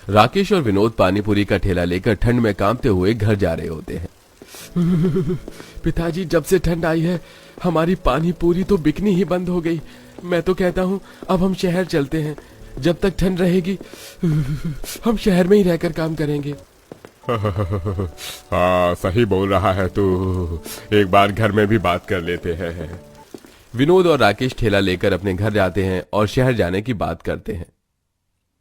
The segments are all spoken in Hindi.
राकेश और विनोद पानी पूरी का ठेला लेकर ठंड में कांपते हुए घर जा रहे होते हैं। पिताजी, जब से ठंड आई है हमारी पानी पूरी तो बिकनी ही बंद हो गई। मैं तो कहता हूँ अब हम शहर चलते हैं। जब तक ठंड रहेगी हम शहर में ही रहकर काम करेंगे। हाँ, सही बोल रहा है तू। एक बार घर में भी बात कर लेते हैं। विनोद और राकेश ठेला लेकर अपने घर जाते हैं और शहर जाने की बात करते हैं।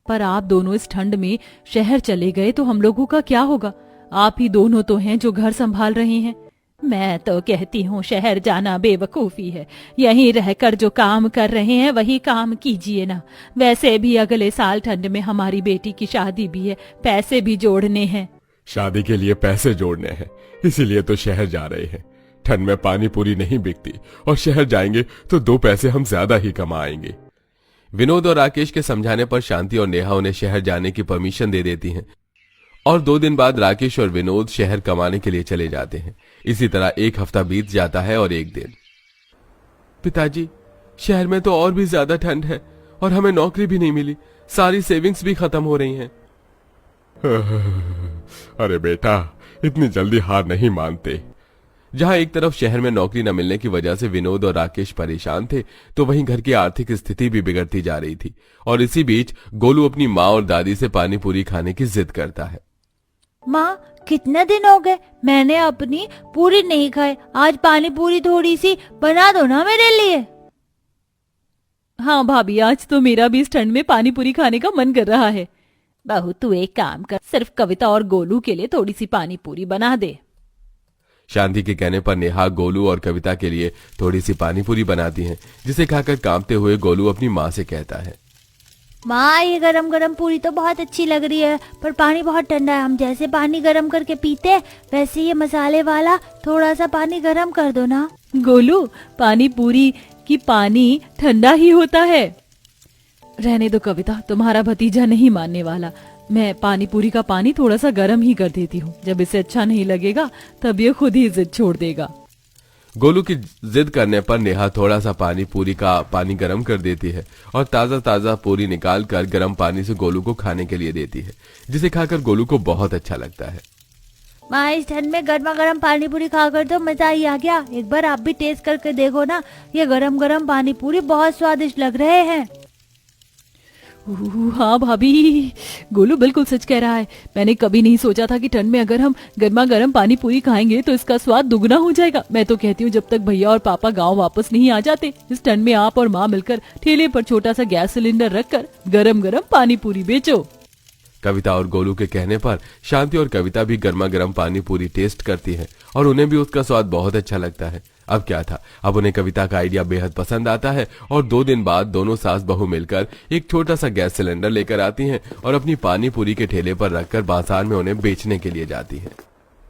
पर आप दोनों इस ठंड में शहर चले गए तो हम लोगों का क्या होगा? आप ही दोनों तो हैं जो घर संभाल रहे हैं। मैं तो कहती हूँ शहर जाना बेवकूफी है। यहीं रहकर जो काम कर रहे हैं वही काम कीजिए ना। वैसे भी अगले साल ठंड में हमारी बेटी की शादी भी है, पैसे भी जोड़ने हैं। शादी के लिए पैसे जोड़ने हैं, इसीलिए तो शहर जा रहे हैं। ठंड में पानी पूरी नहीं बिकती और शहर जाएंगे तो 2 पैसे हम ज्यादा ही कमाएंगे। विनोद और राकेश के समझाने पर शांति और नेहा उन्हें शहर जाने की परमिशन दे देती हैं और 2 दिन बाद राकेश और विनोद शहर कमाने के लिए चले जाते हैं। इसी तरह 1 हफ्ता बीत जाता है और 1 दिन। पिताजी, शहर में तो और भी ज्यादा ठंड है और हमें नौकरी भी नहीं मिली। सारी सेविंग्स भी खत्म हो रही हैं। अरे बेटा, इतनी जल्दी हार नहीं मानते। जहां एक तरफ शहर में नौकरी न मिलने की वजह से विनोद और राकेश परेशान थे, तो वहीं घर की आर्थिक स्थिति भी बिगड़ती जा रही थी। और इसी बीच गोलू अपनी माँ और दादी से पानी पूरी खाने की जिद करता है। माँ, कितने दिन हो गए मैंने अपनी पूरी नहीं खाई। आज पानी पूरी थोड़ी सी बना दो ना मेरे लिए। हाँ भाभी, आज तो मेरा भी इस ठंड में पानी पूरी खाने का मन कर रहा है। बहू, तू एक काम कर, सिर्फ कविता और गोलू के लिए थोड़ी सी पानी पूरी बना दे। शांति के कहने पर नेहा गोलू और कविता के लिए थोड़ी सी पानी पूरी बनाती हैं, जिसे खाकर कांपते हुए गोलू अपनी माँ से कहता है, माँ, ये गरम गरम पूरी तो बहुत अच्छी लग रही है, पर पानी बहुत ठंडा है। हम जैसे पानी गरम करके पीते हैं वैसे ये मसाले वाला थोड़ा सा पानी गरम कर दो ना। गोलू, पानी पूरी की पानी ठंडा ही होता है। रहने दो कविता, तुम्हारा भतीजा नहीं मानने वाला। मैं पानी पूरी का पानी थोड़ा सा गर्म ही कर देती हूँ। जब इसे अच्छा नहीं लगेगा तब ये खुद ही जिद छोड़ देगा। गोलू की जिद करने पर नेहा थोड़ा सा पानी पूरी का पानी गर्म कर देती है और ताजा ताजा पूरी निकाल कर गर्म पानी से गोलू को खाने के लिए देती है, जिसे खाकर गोलू को बहुत अच्छा लगता है। माँ, इस ठंड में गर्मा गर्म पानी पूरी खाकर तो मजा ही आ गया। एक बार आप भी टेस्ट करके देखो ना, ये गरम गरम पानी पूरी बहुत स्वादिष्ट लग रहे हैं। हाँ भाभी, गोलू बिल्कुल सच कह रहा है। मैंने कभी नहीं सोचा था कि ठंड में अगर हम गर्मा गर्म पानी पूरी खाएंगे तो इसका स्वाद दुगना हो जाएगा। मैं तो कहती हूँ जब तक भैया और पापा गांव वापस नहीं आ जाते, इस ठंड में आप और माँ मिलकर ठेले पर छोटा सा गैस सिलेंडर रखकर गरम गरम पानी पूरी बेचो। कविता और गोलू के कहने पर शांति और कविता भी गर्मा गर्म पानी पूरी टेस्ट करती है और उन्हें भी उसका स्वाद बहुत अच्छा लगता है। अब क्या था, अब उन्हें कविता का आइडिया बेहद पसंद आता है और 2 दिन बाद दोनों सास बहू मिलकर एक छोटा सा गैस सिलेंडर लेकर आती हैं और अपनी पानी पूरी के ठेले पर रखकर बाजार में उन्हें बेचने के लिए जाती हैं।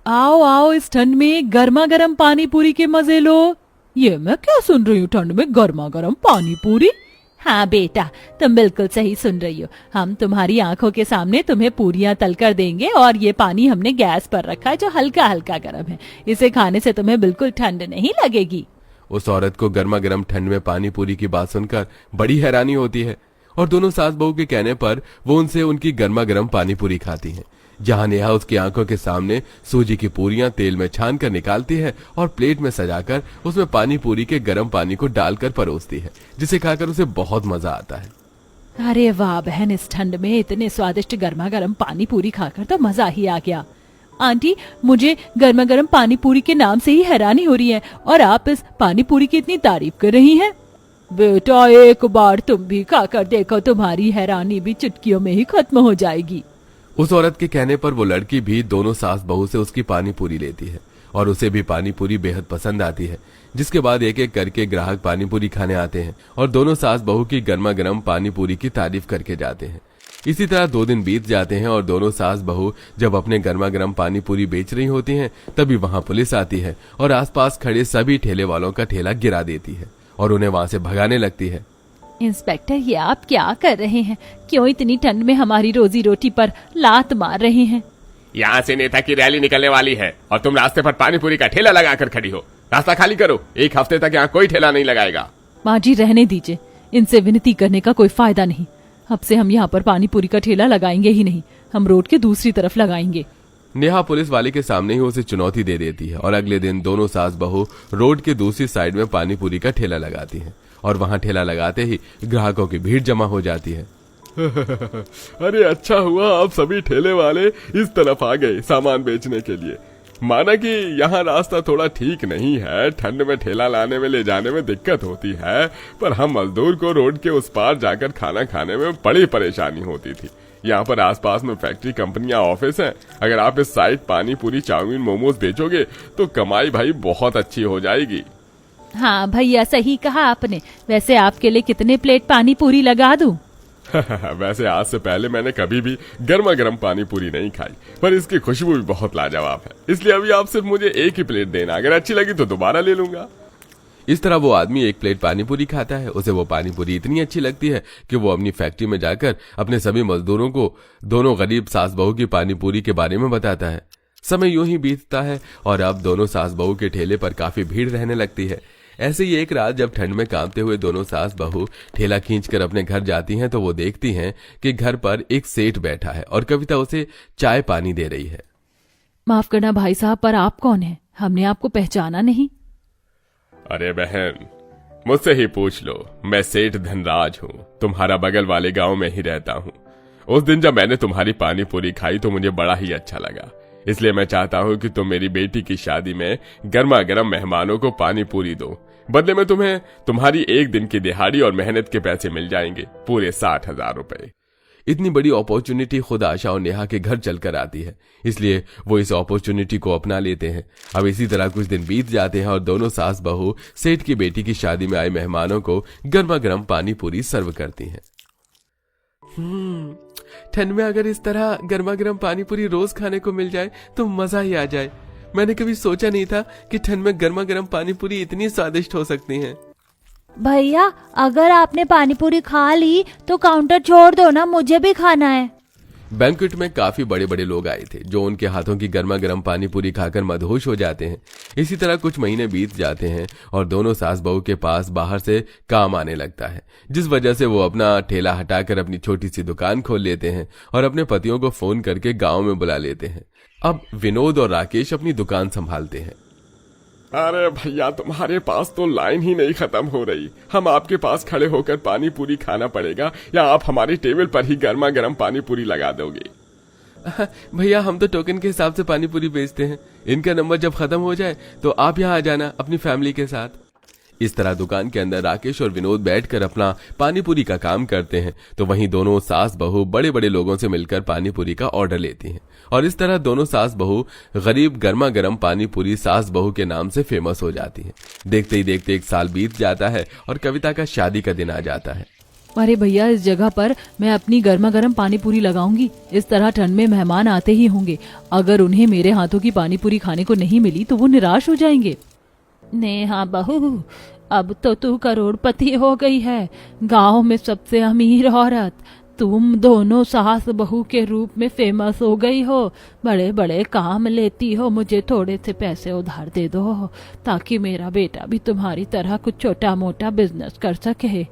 आओ आओ, इस ठंड में गर्मा गर्म पानी पूरी के मजे लो। ये मैं क्या सुन रही हूँ, ठंड में गर्मा गर्म पानी पूरी? हाँ बेटा, तुम बिल्कुल सही सुन रही हो। हम तुम्हारी आंखों के सामने तुम्हें पूरियां तल कर देंगे और ये पानी हमने गैस पर रखा है जो हल्का हल्का गर्म है। इसे खाने से तुम्हें बिल्कुल ठंड नहीं लगेगी। उस औरत को गर्मा गर्म ठंड में पानी पूरी की बात सुनकर बड़ी हैरानी होती है और दोनों सास बहू के कहने पर वो उनसे उनकी गर्मा गर्म पानी पूरी खाती हैं। जहां नेहा उसकी आंखों के सामने सूजी की पूरियां तेल में छान कर निकालती है और प्लेट में सजाकर उसमें पानी पूरी के गर्म पानी को डालकर परोसती है, जिसे खाकर उसे बहुत मजा आता है। अरे वाह बहन, इस ठंड में इतने स्वादिष्ट गर्मा गर्म पानी पूरी खाकर तो मजा ही आ गया। आंटी, मुझे गर्मा गर्म पानी पूरी के नाम से ही हैरानी हो रही है और आप इस पानी पूरी की इतनी तारीफ कर रही हैं। बेटा, एक बार तुम भी खाकर देखो, तुम्हारी हैरानी भी चुटकियों में ही खत्म हो जाएगी। उस औरत के कहने पर वो लड़की भी दोनों सास बहू से उसकी पानी पूरी लेती है और उसे भी पानी पूरी बेहद पसंद आती है, जिसके बाद एक एक करके ग्राहक पानी पूरी खाने आते हैं और दोनों सास बहू की गर्मा गर्म पानी पूरी की तारीफ करके जाते हैं। इसी तरह 2 दिन बीत जाते हैं और दोनों सास बहू जब अपने गर्मा गर्म पानी पूरी बेच रही होती हैं, तभी वहां पुलिस आती है और आसपास खड़े सभी ठेले वालों का ठेला गिरा देती है और उन्हें वहां से भगाने लगती है। इंस्पेक्टर, ये आप क्या कर रहे हैं? क्यों इतनी ठंड में हमारी रोजी रोटी पर लात मार रहे हैं? यहाँ से नेता की रैली निकलने वाली है और तुम रास्ते पर पानी पूरी का ठेला लगाकर खड़ी हो। रास्ता खाली करो, 1 हफ्ते तक यहाँ कोई ठेला नहीं लगाएगा। माँ जी, रहने दीजिए, इनसे विनती करने का कोई फायदा नहीं। अब से हम यहाँ पर पानी पूरी का ठेला लगाएंगे ही नहीं, हम रोड के दूसरी तरफ लगाएंगे। नेहा पुलिस वाले के सामने ही उसे चुनौती दे देती है और अगले दिन दोनों सास बहू रोड के दूसरी साइड में पानी पूरी का ठेला लगाती हैं और वहां ठेला लगाते ही ग्राहकों की भीड़ जमा हो जाती है। अरे अच्छा हुआ आप सभी ठेले वाले इस तरफ आ गए सामान बेचने के लिए। माना कि यहाँ रास्ता थोड़ा ठीक नहीं है, ठंड में ठेला लाने में ले जाने में दिक्कत होती है, पर हम मजदूर को रोड के उस पार जाकर खाना खाने में बड़ी परेशानी होती थी। यहाँ पर आसपास में फैक्ट्री, कंपनियां, ऑफिस हैं। अगर आप इस साइड पानी पूरी, चाउमीन, मोमोज बेचोगे तो कमाई भाई बहुत अच्छी हो जाएगी। हाँ भैया, सही कहा आपने। वैसे आपके लिए कितने प्लेट पानी पूरी लगा दूं? वैसे आज से पहले मैंने कभी भी गर्मा गर्म पानी पूरी नहीं खाई, पर इसकी खुशबू भी बहुत लाजवाब है, इसलिए अभी आप सिर्फ मुझे एक ही प्लेट देना, अगर अच्छी लगी तो दोबारा ले लूंगा। इस तरह वो आदमी एक प्लेट पानी पूरी खाता है। उसे वो पानी पूरी इतनी अच्छी लगती है कि वो अपनी फैक्ट्री में जाकर अपने सभी मजदूरों को दोनों गरीब सास बहू की पानी पूरी के बारे में बताता है। समय यूं ही बीतता है और अब दोनों सास बहू के ठेले पर काफी भीड़ रहने लगती है। ऐसे ही एक रात जब ठंड में कांपते हुए दोनों सास बहू ठेला खींचकर अपने घर जाती हैं तो वो देखती हैं कि घर पर एक सेठ बैठा है और कविता उसे चाय पानी दे रही है। माफ करना भाई साहब, पर आप कौन हैं? हमने आपको पहचाना नहीं। अरे बहन, मुझसे ही पूछ लो, मैं सेठ धनराज हूँ, तुम्हारा बगल वाले गांव में ही रहता हूँ। उस दिन जब मैंने तुम्हारी पानी पूरी खाई तो मुझे बड़ा ही अच्छा लगा, इसलिए मैं चाहता हूँ कि तुम मेरी बेटी की शादी में गर्मा गर्म मेहमानों को पानी पूरी दो। बदले में तुम्हें तुम्हारी एक दिन की दिहाड़ी और मेहनत के पैसे मिल जाएंगे, पूरे 60,000 रुपए। इतनी बड़ी अपॉर्चुनिटी खुद आशा और नेहा के घर चलकर आती है, इसलिए वो इस अपॉर्चुनिटी को अपना लेते हैं। अब इसी तरह कुछ दिन बीत जाते हैं और दोनों सास बहू सेठ की बेटी की शादी में आए मेहमानों को गर्मा गर्म पानी पूरी सर्व करती हैं। ठंड में अगर इस तरह गर्मा गर्म पानी पूरी रोज खाने को मिल जाए तो मजा ही आ जाए। मैंने कभी सोचा नहीं था कि ठंड में गर्मा गर्म पानी पूरी इतनी स्वादिष्ट हो सकती हैं। भैया, अगर आपने पानी पूरी खा ली तो काउंटर छोड़ दो ना, मुझे भी खाना है। बैंक्वेट में काफी बड़े बड़े लोग आए थे जो उनके हाथों की गर्मा गर्म पानी पूरी खाकर मदहोश हो जाते हैं। इसी तरह कुछ महीने बीत जाते हैं और दोनों सास बहू के पास बाहर से काम आने लगता है, जिस वजह से वो अपना ठेला हटाकर अपनी छोटी सी दुकान खोल लेते हैं और अपने पतियों को फोन करके गांव में बुला लेते हैं। अब विनोद और राकेश अपनी दुकान संभालते हैं। अरे भैया, तुम्हारे पास तो लाइन ही नहीं खत्म हो रही। हम आपके पास खड़े होकर पानी पूरी खाना पड़ेगा या आप हमारी टेबल पर ही गर्मा गर्म पानी पूरी लगा दोगे? भैया, हम तो टोकन के हिसाब से पानी पूरी बेचते हैं। इनका नंबर जब खत्म हो जाए तो आप यहाँ आ जाना अपनी फैमिली के साथ। इस तरह दुकान के अंदर राकेश और विनोद बैठकर अपना पानी पूरी का काम करते हैं, तो वहीं दोनों सास बहू बड़े बड़े लोगों से मिलकर पानी पूरी का ऑर्डर लेती हैं और इस तरह दोनों सास बहू गरीब गर्मा गर्म पानी पूरी सास बहू के नाम से फेमस हो जाती हैं। देखते ही देखते 1 साल बीत जाता है और कविता का शादी का दिन आ जाता है। अरे भैया, इस जगह पर मैं अपनी गर्मा गर्म पानी पूरी लगाऊंगी। इस तरह ठंड में मेहमान आते ही होंगे, अगर उन्हें मेरे हाथों की पानी पूरी खाने को नहीं मिली तो वो निराश हो जाएंगे। नेहा बहू, अब तो तू करोड़पति हो गई है, गांव में सबसे अमीर औरत। तुम दोनों सास बहू के रूप में फेमस हो गई हो, बड़े बड़े काम लेती हो। मुझे थोड़े से पैसे उधार दे दो ताकि मेरा बेटा भी तुम्हारी तरह कुछ छोटा मोटा बिजनेस कर सके।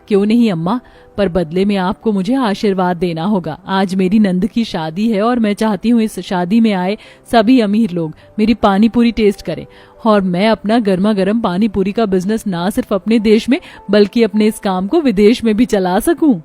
क्यों नहीं अम्मा, पर बदले में आपको मुझे आशीर्वाद देना होगा। आज मेरी नंद की शादी है और मैं चाहती हूँ इस शादी में आए सभी अमीर लोग मेरी पानी पूरी टेस्ट करें और मैं अपना गर्मा गर्म पानी पूरी का बिजनेस ना सिर्फ अपने देश में बल्कि अपने इस काम को विदेश में भी चला सकूं।